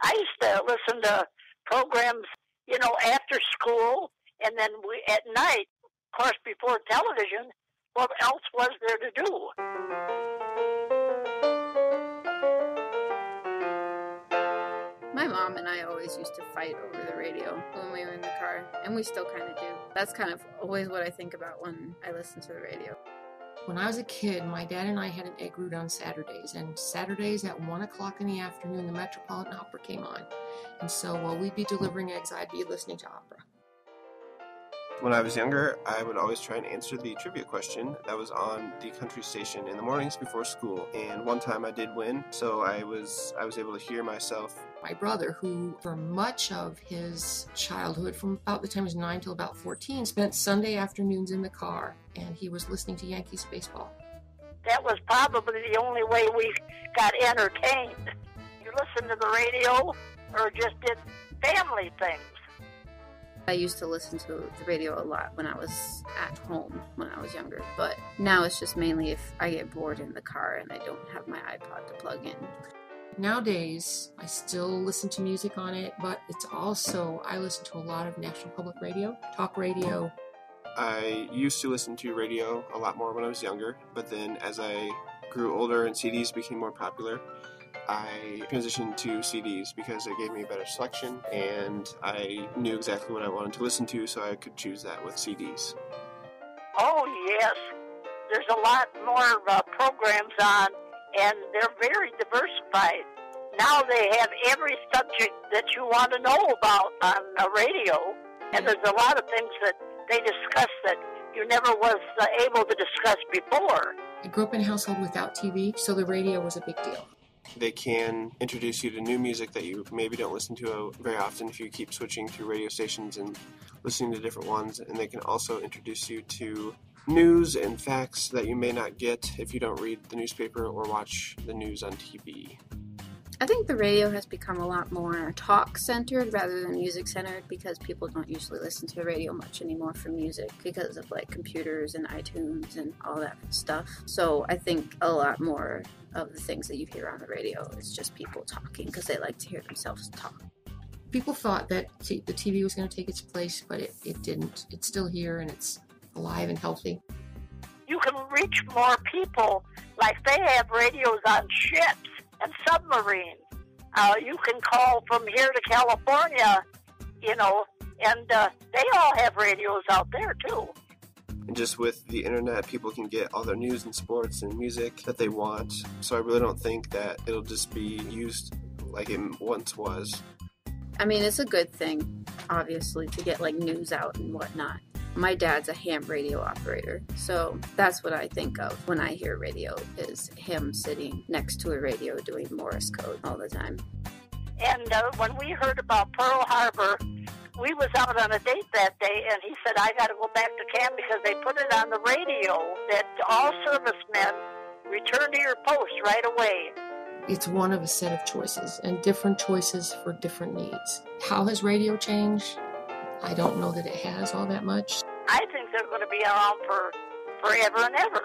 I used to listen to programs, after school, and then at night, of course, before television, what else was there to do? My mom and I always used to fight over the radio when we were in the car, and we still kind of do. That's kind of always what I think about when I listen to the radio. When I was a kid, my dad and I had an egg route on Saturdays, and Saturdays at 1 o'clock in the afternoon, the Metropolitan Opera came on. And so while we'd be delivering eggs, I'd be listening to opera. When I was younger, I would always try and answer the trivia question that was on the country station in the mornings before school. And one time I did win, so I was able to hear myself. My brother, who for much of his childhood, from about the time he was 9 till about 14, spent Sunday afternoons in the car, and he was listening to Yankees baseball. That was probably the only way we got entertained. You listened to the radio or just did family things. I used to listen to the radio a lot when I was at home when I was younger, but now it's just mainly if I get bored in the car and I don't have my iPod to plug in. Nowadays, I still listen to music on it, but it's also, I listen to a lot of National Public Radio, talk radio. I used to listen to radio a lot more when I was younger, but then as I grew older and CDs became more popular, I transitioned to CDs because it gave me a better selection, and I knew exactly what I wanted to listen to, so I could choose that with CDs. Oh, yes. There's a lot more programs on, and they're very diversified. Now they have every subject that you want to know about on the radio, and there's a lot of things that they discuss that you never was able to discuss before. I grew up in a household without TV, so the radio was a big deal. They can introduce you to new music that you maybe don't listen to very often if you keep switching through radio stations and listening to different ones, and they can also introduce you to news and facts that you may not get if you don't read the newspaper or watch the news on TV. I think the radio has become a lot more talk-centered rather than music-centered because people don't usually listen to the radio much anymore for music because of like computers and iTunes and all that stuff. So I think a lot more of the things that you hear on the radio is just people talking because they like to hear themselves talk. People thought that the TV was going to take its place, but it didn't. It's still here and it's alive and healthy. You can reach more people, like they have radios on ships and submarines. You can call from here to California, and they all have radios out there too. And just with the internet, people can get all their news and sports and music that they want. So I really don't think that it'll just be used like it once was. I mean, it's a good thing, obviously, to get like news out and whatnot. My dad's a ham radio operator, so that's what I think of when I hear radio, is him sitting next to a radio doing Morse code all the time. And when we heard about Pearl Harbor, we was out on a date that day, and he said, I got to go back to camp because they put it on the radio that all servicemen return to your post right away. It's one of a set of choices, and different choices for different needs. How has radio changed? I don't know that it has all that much. I think they're going to be around for forever and ever.